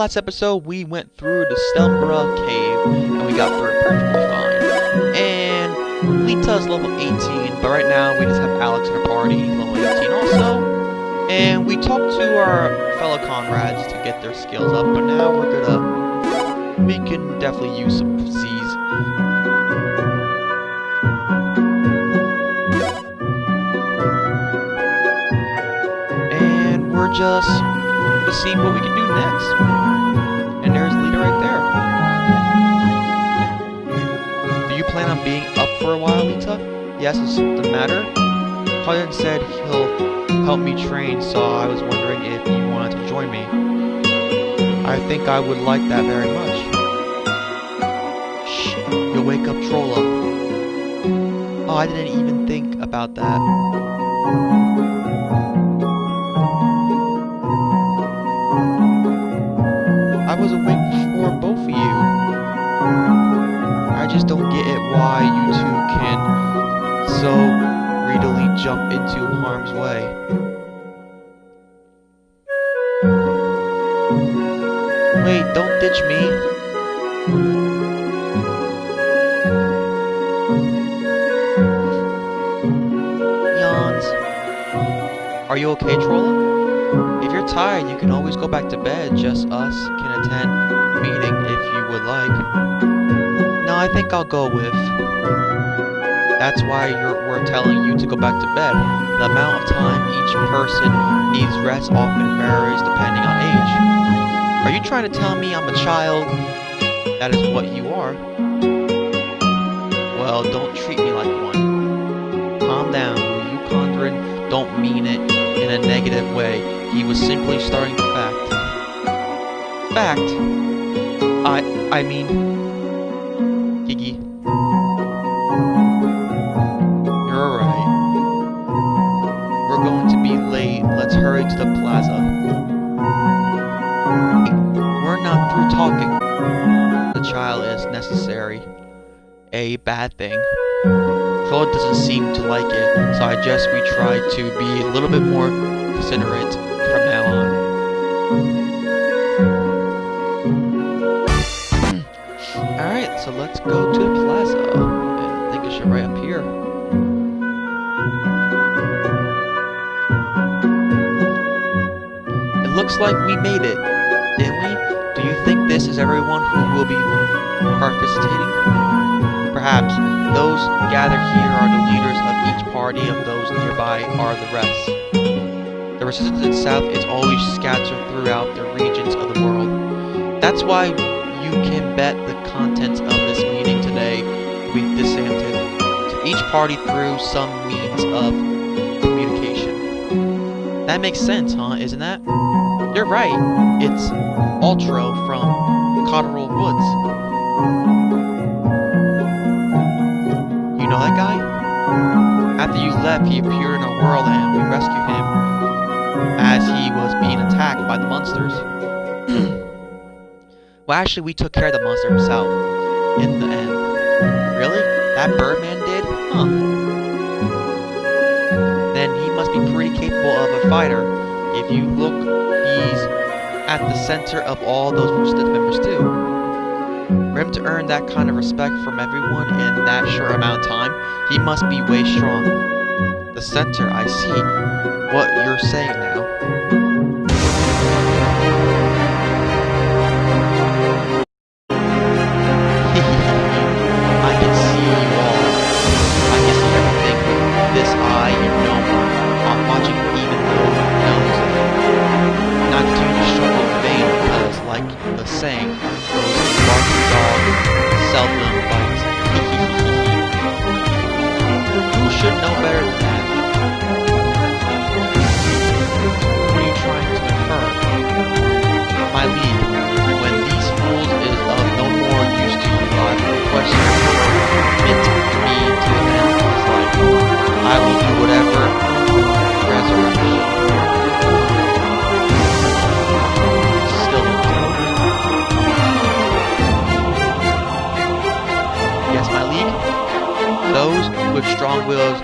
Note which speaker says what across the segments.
Speaker 1: last episode, we went through the Stelmbra cave, and we got through it perfectly fine. And Lita's level 18, but right now we just have Alex in our party, level 18 also. And we talked to our fellow comrades to get their skills up, but now we can definitely use some Z's. And we're just to see what we can do next. And there's Lita right there. Do you plan on being up for a while, Lita? Yes, is the matter? Colin said he'll help me train, so I was wondering if you wanted to join me. I think I would like that very much. Shh, you'll wake up Trolla. Oh, I didn't even think about that. I was awake before both of you. I just don't get it why you two can so readily jump into harm's way. Wait, don't ditch me. Yawns. Are you okay, Trolla? If you're tired, you can always go back to bed. Just us can attend the meeting if you would like. No, I think I'll go with. That's why we're telling you to go back to bed. The amount of time each person needs rest often varies depending on age. Are you trying to tell me I'm a child? That is what you are. Well, don't treat me like one. Calm down, you Condren don't mean it in a negative way. He was simply starting the fact. Fact? I mean... Gigi. You're alright. We're going to be late. Let's hurry to the plaza. We're not through talking. The child is necessary. A bad thing. Troll doesn't seem to like it, so I guess we try to be a little bit more considerate from now on. Alright, so let's go to the plaza. And I think it should right up here. It looks like we made it, didn't we? Do you think this is everyone who will be participating? Perhaps. Those gathered here are the leaders of each party, of those nearby are the rest. The resistance south is always scattered throughout the regions of the world. That's why you can bet the contents of this meeting today will be disseminated to each party through some means of communication. That makes sense, huh? Isn't that? You're right. It's Ultro from Cotterell Woods. You know that guy? After you left, he appeared in a whirlwind. We rescued him as he was being attacked by the monsters. Well, actually, we took care of the monster himself in the end. Really? That Birdman did? Huh. Then he must be pretty capable of a fighter. If you look, he's at the center of all those resistance members too. For him to earn that kind of respect from everyone in that short amount of time, he must be way strong. The center, I see what you're saying now. I can see you all. I can see everything with this eye and no more. I'm watching even though my nose. Not due to struggle in vain because, like the saying, those barking dogs seldom bite. Who should know better than that? What are you trying to infer? My lead, when these fools is of no more use to you, I request you permit me to end his life. I will do whatever resurrection. Still no doubt. Yes, my league? Those with strong wills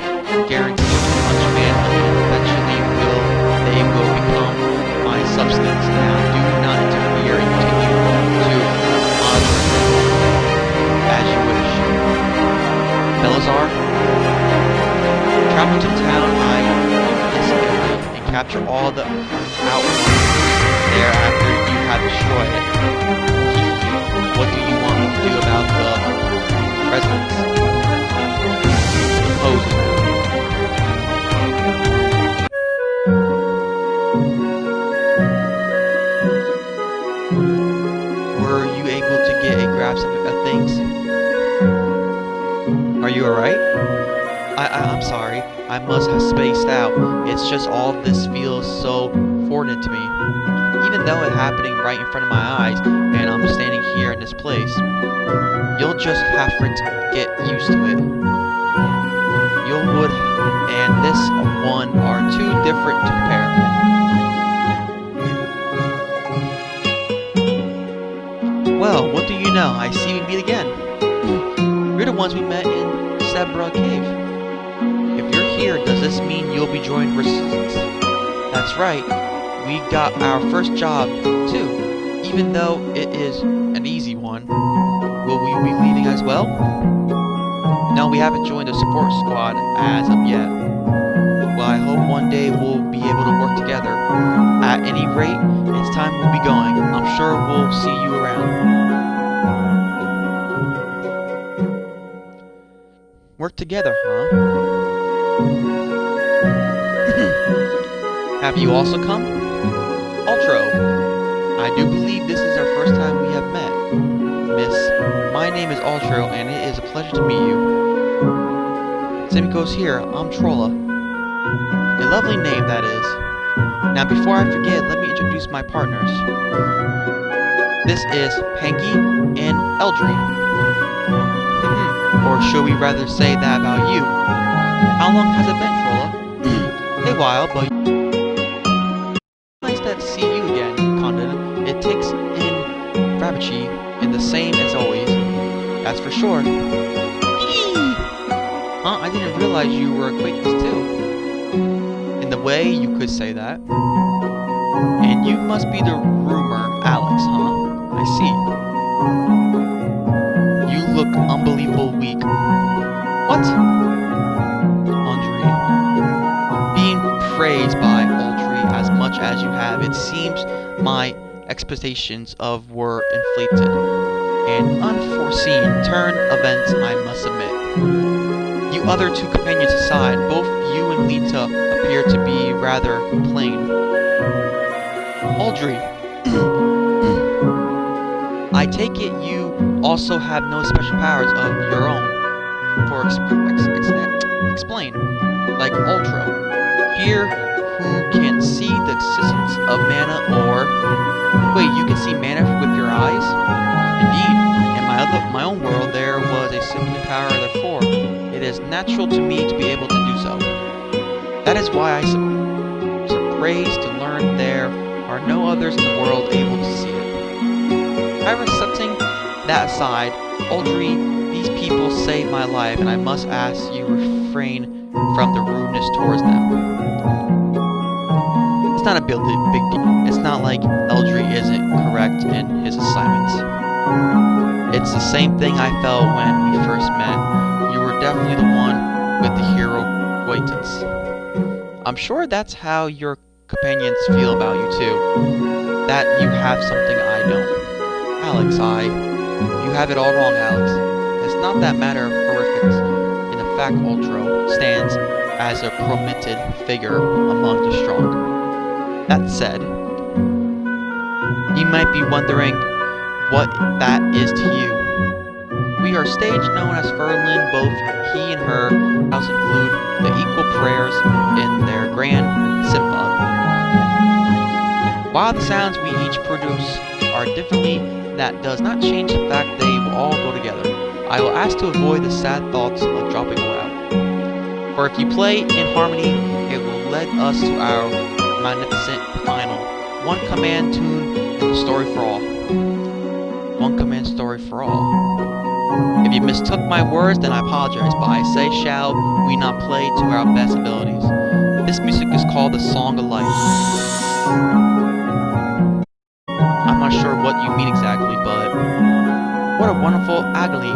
Speaker 1: guarantee to punch manly and eventually they will become my substance. Now do not interfere. You take travel to the town I anticipated and capture all the outlaws there after you have destroyed it. What do you want me to do about the residents? Depose them. Were you able to get a grasp of things? Are you alright? I'm sorry. I must have spaced out. It's just all this feels so foreign to me. Even though it's happening right in front of my eyes, and I'm standing here in this place. You'll just have to get used to it. Wood and this one are too different to compare. Well, what do you know? I see we meet again. You're the ones we met in Sebra Cave. If you're here, does this mean you'll be joining resistance? That's right. We got our first job, too. Even though it is an easy one. Will we be leaving as well? No, we haven't joined the support squad as of yet. Well, I hope one day we'll be able to work together. At any rate, it's time we'll be going. I'm sure we'll see you around. Work together, huh? Have you also come? Ultro, I do believe this is our first time we have met. Miss, my name is Ultro, and it is a pleasure to meet you. Same goes here, I'm Trolla. A lovely name, that is. Now, before I forget, let me introduce my partners. This is Pangy and Eldry. Or should we rather say that about you? How long has it been, Trolla? A while, but nice to see you again, Condon. It takes in Fabici and the same as always. That's for sure. Huh? I didn't realize you were acquaintances too. In the way, you could say that. And you must be the rumor, Alex, huh? I see. You look unbelievable weak. What? Andre. Being praised by Audrey as much as you have, it seems my expectations of were inflated. An unforeseen turn events, I must admit. You other two companions aside, both you and Lita appear to be rather plain. Audrey. I take it you also have no special powers of your own. For explain. Like Ultro. Here, who can see the existence of mana or... Wait, you can see mana with your eyes? Indeed. In my own world, there was a similar power, therefore, it is natural to me to be able to do so. That is why I surprised to learn there are no others in the world able to see it. However, setting that aside, Audrey, these people saved my life, and I must ask you refrain from the rudeness towards them. It's not a big deal. It's not like Eldry isn't correct in his assignments. It's the same thing I felt when we first met. You were definitely the one with the hero acquaintance. I'm sure that's how your companions feel about you too. That you have something I don't. Alex, you have it all wrong, Alex. It's not that matter of horrific. In the fact, Ultro stands as a prominent figure among the strong. That said, you might be wondering what that is to you. We are stage known as Ferlin. Both he and her house include the equal prayers in their grand synagogue. While the sounds we each produce are differently, that does not change the fact they will all go together. I will ask to avoid the sad thoughts of dropping out. For if you play in harmony, it will lead us to our magnificent final. One command tune and the story for all. One command story for all. If you mistook my words, then I apologize, but I say shall we not play to our best abilities. This music is called the Song of Life. I'm not sure what you mean exactly, but what a wonderful agony.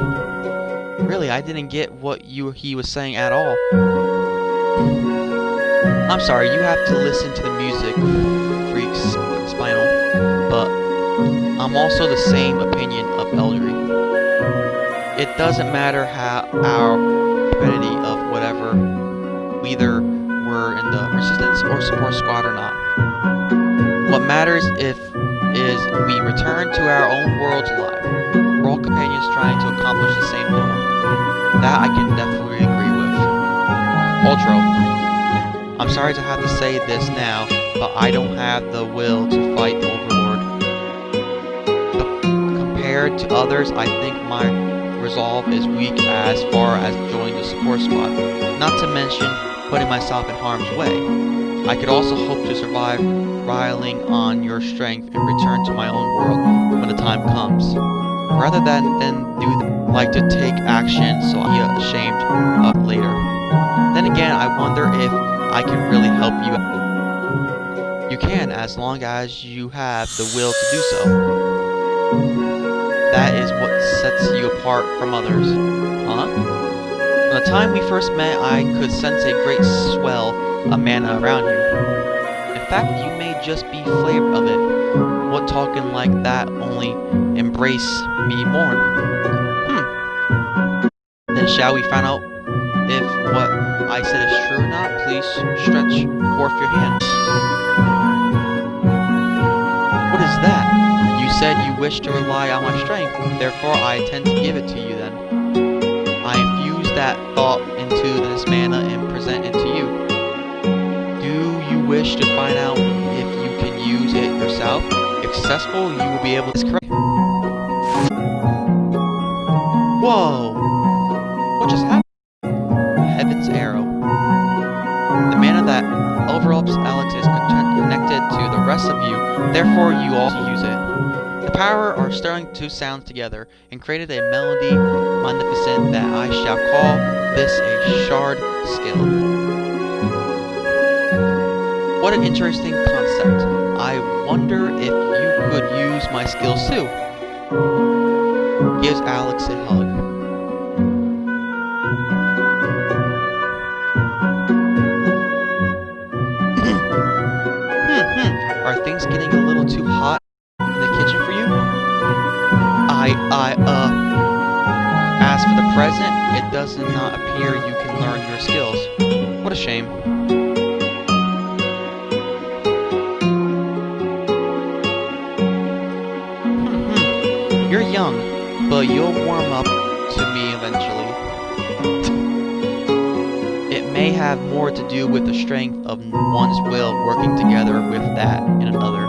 Speaker 1: Really, I didn't get what he was saying at all. I'm sorry, you have to listen to the music, freaks, Spinal, but I'm also the same opinion of Eldry. It doesn't matter how our ability of whatever, whether we're in the resistance or support squad or not. What matters is we return to our own worlds alive. We're all companions trying to accomplish the same goal. That I can definitely agree with. Ultro, I'm sorry to have to say this now, but I don't have the will to fight the Overlord. Compared to others, I think my resolve is weak as far as joining the support squad, not to mention putting myself in harm's way. I could also hope to survive relying on your strength and return to my own world when the time comes. Rather than like to take action so I get ashamed of later. Then again, I wonder if I can really help you out. You can, as long as you have the will to do so. That is what sets you apart from others. Huh? From the time we first met, I could sense a great swell of mana around you. In fact, you may just be flavor of it. What talking like that only embrace me more? Then shall we find out if what I said is true or not? Please stretch forth your hand. What is that? You said you wish to rely on my strength, therefore I intend to give it to you then. I infuse that thought into this mana and present it to you. Do you wish to find out if you can use it yourself? If successful, you will be able to correct. Whoa! What just happened? Heaven's arrow. The mana that overlaps Alex is connected to the rest of you, therefore you also use it. The power are stirring two sounds together and created a melody magnificent that I shall call this a shard skill. What an interesting concept. I wonder if you could use my skills too. Gives Alex a hug. Are things getting a little too hot in the kitchen for you? As for the present, it does not appear you can learn your skills. What a shame. You're young, but you'll warm up to me eventually. It may have more to do with the strength of one's will working together with that in another.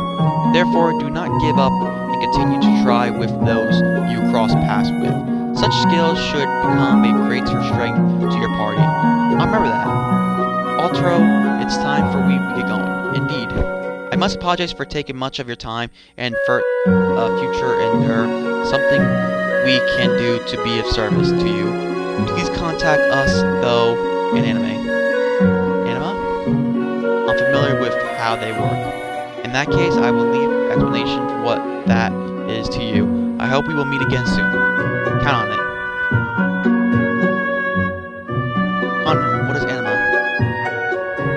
Speaker 1: Therefore, do not give up and continue to try with those you cross paths with. Such skills should become a greater strength to your party. I remember that. Ultro, it's time for we to get going. Indeed. I must apologize for taking much of your time and for future and something we can do to be of service to you. Please contact us, though, in anime. Anima? I'm familiar with how they work. In that case, I will leave explanation for what that is to you. I hope we will meet again soon. Count on it. What is anima?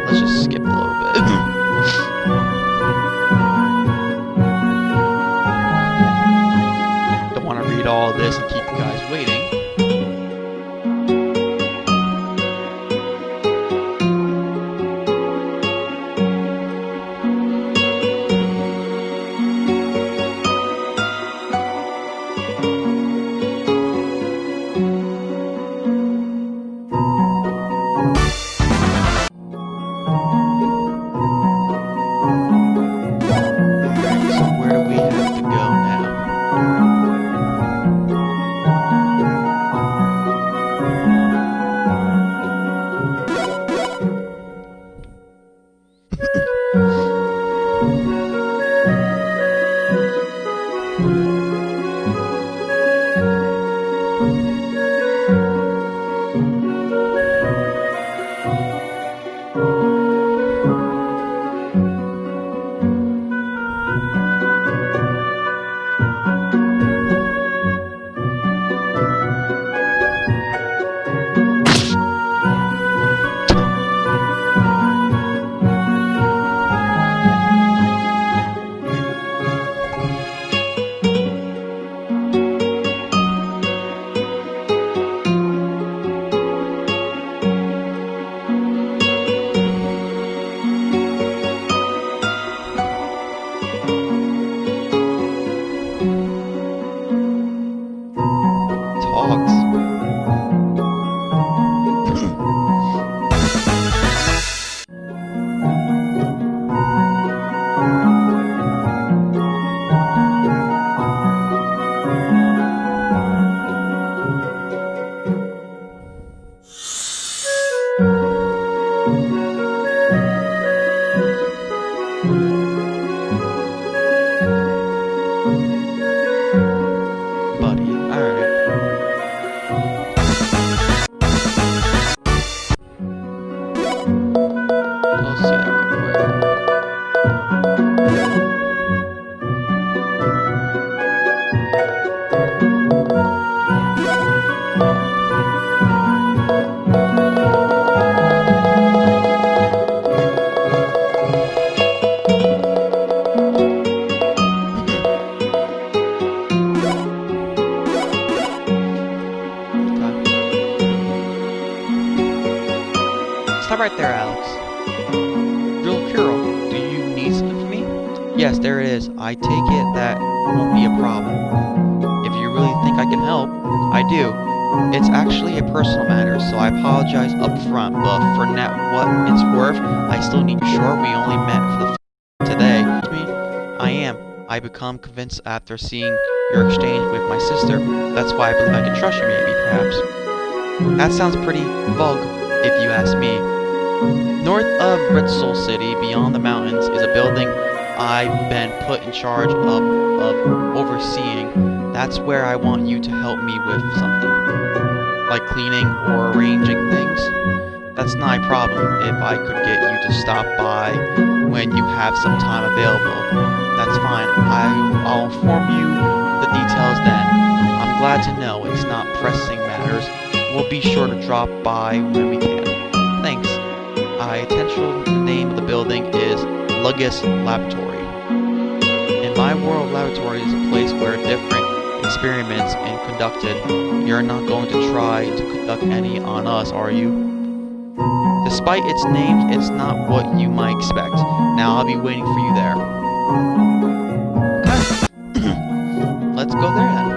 Speaker 1: Let's just skip a little bit. Don't want to read all this and keep you guys waiting. buddy. Alright. Let's see that real Stop right there, Alex. Drill Curl, do you need something from me? Yes, there it is. I take it that won't be a problem. If you really think I can help, I do. It's actually a personal matter, so I apologize up front, but for net what it's worth, I still need you sure we only met for the today. I am. I become convinced after seeing your exchange with my sister. That's why I believe I can trust you, maybe, perhaps. That sounds pretty vague, if you ask me. North of Ritzel City, beyond the mountains, is a building I've been put in charge of overseeing. That's where I want you to help me with something. Like cleaning or arranging things. That's not a problem if I could get you to stop by when you have some time available. That's fine. I'll inform you the details then. I'm glad to know it's not pressing matters. We'll be sure to drop by when we can. Thanks. The name of the building is Lugus Laboratory. In my world, laboratory is a place where different experiments are conducted. You're not going to try to conduct any on us, are you? Despite its name, it's not what you might expect. Now I'll be waiting for you there. Okay. Let's go there then.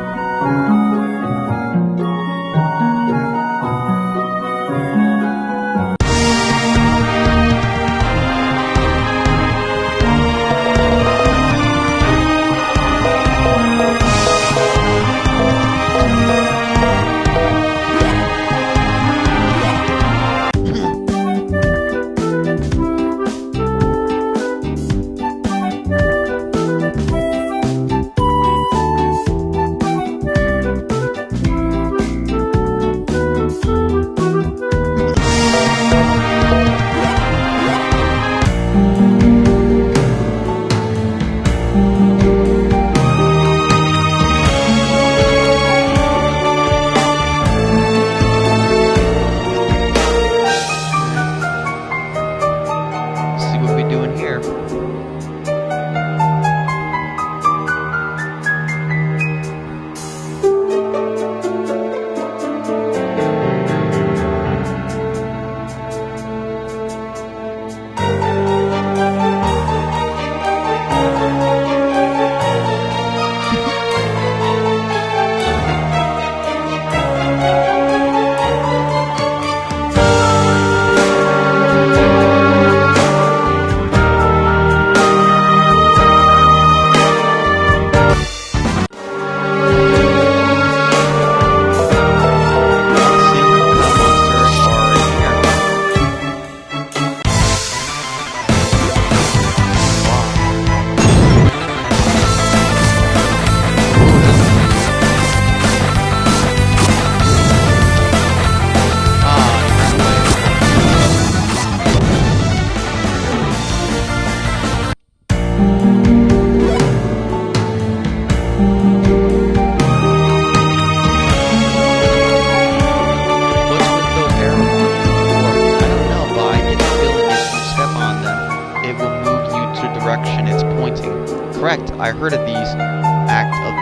Speaker 1: Correct, I heard of these act of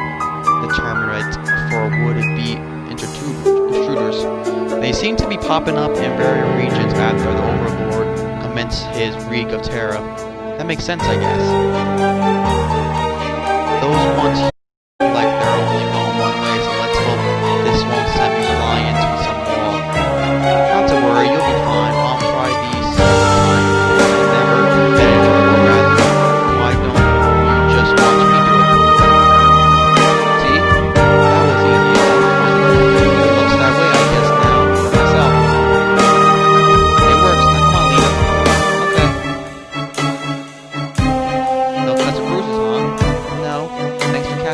Speaker 1: determinate for would-be intruders. They seem to be popping up in various regions after the Overlord commenced his reign of terror. That makes sense, I guess. Those ones like they're only going one way, so let's hope this won't send me flying into some wall. Not to worry, you'll be fine. I'll try these several times before I never finish, or rather, why don't you just watch me do it? See? That was easy enough. It looks that way, I guess, now, for myself. It works. Now, come on, Lita. Okay. No cuts or bruises, huh? No. Thanks for catching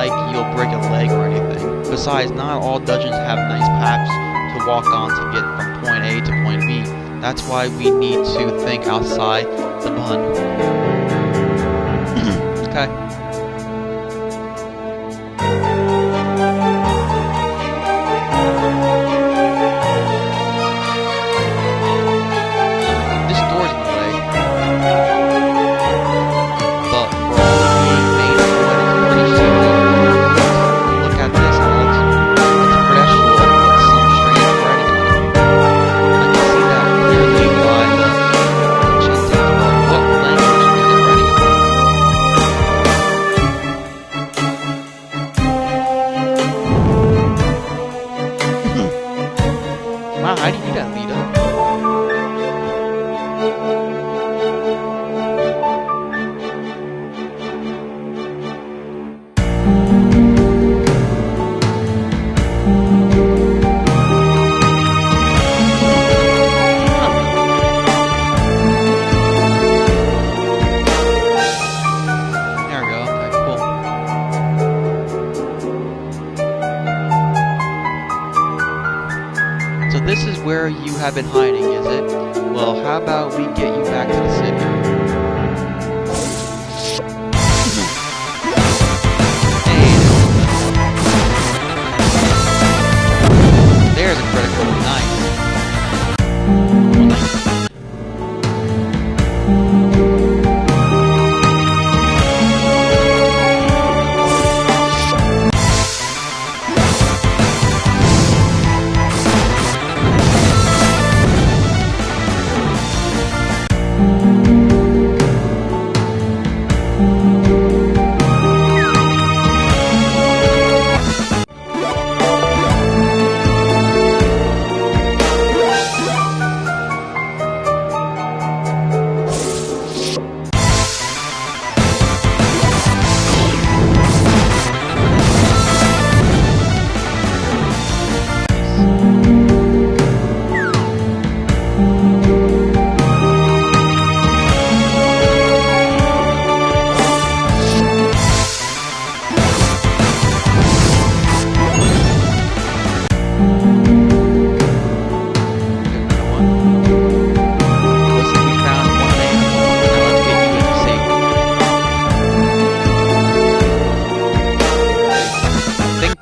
Speaker 1: like you'll break a leg or anything. Besides, not all dungeons have nice paths to walk on to get from point A to point B. That's why we need to think outside the bun. Okay. This door's in the way. But for all the being made of wood, it's pretty simple. Look at this, Alex. It's pressure with some strange writing on it. I can see that clearly by the chanting. What language is it writing on? Wow, how do you do that, Lita? There we go. Okay, cool. So this is where you have been hiding, is it? Well, how about we get you back to the city? Hey, there's a critical. Nice. Well, nice.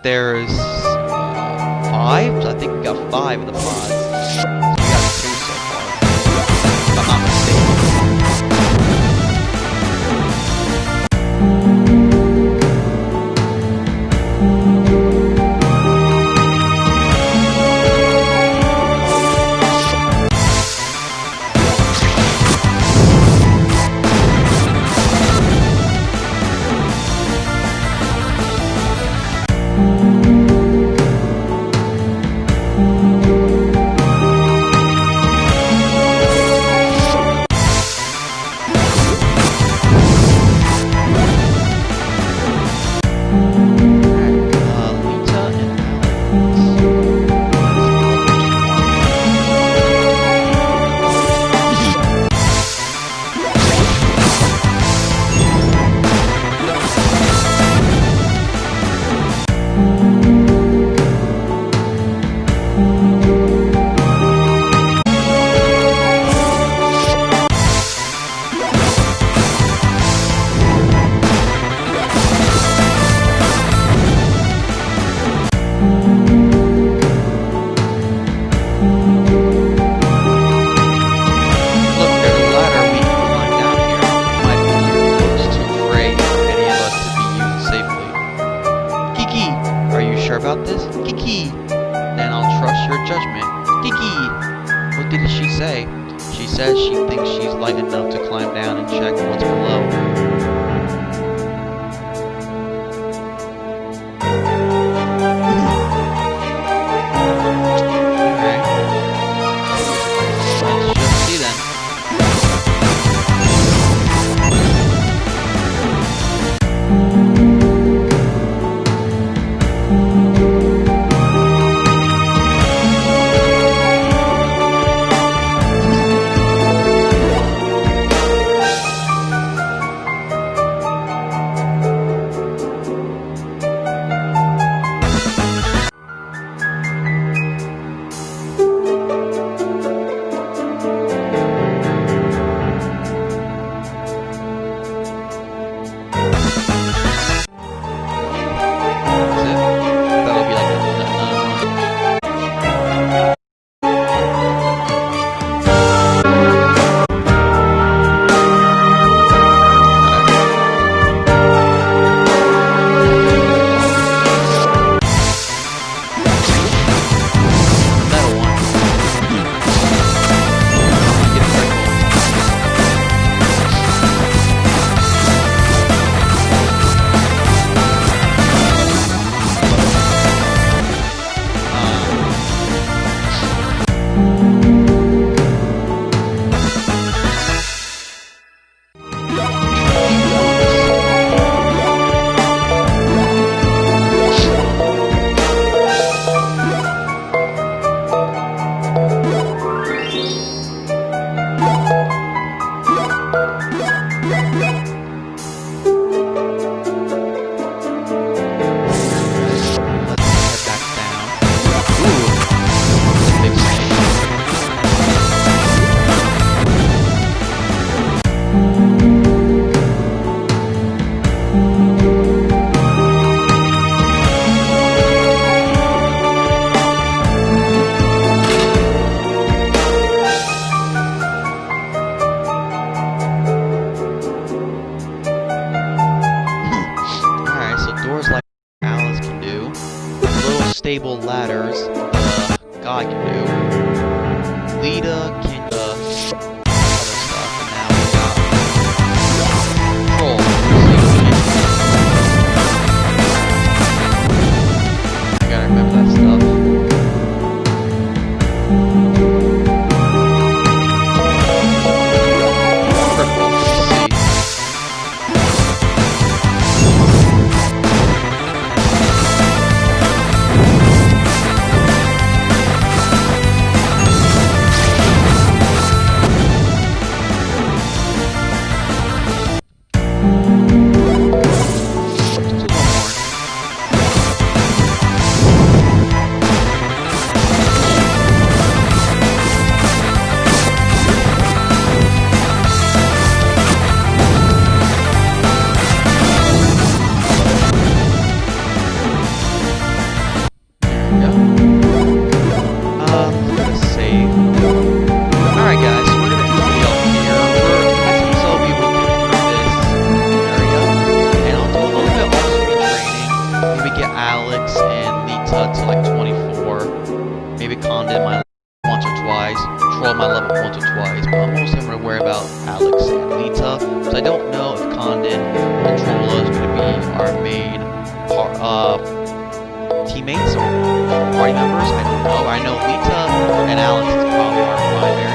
Speaker 1: There's 5? I think we got 5 of the pods. So we got 2 so far, if I'm not mistaken. About this? Kiki! Then I'll trust your judgment. Kiki! What did she say? She says she thinks she's light enough to climb down and check what's below. Alright. Let's just see then. stable ladders God can do. Lita can other stuff, and now we got Troll. I gotta remember that stuff. Teammates or party members? I don't know. I know Lita and Alex is probably our primary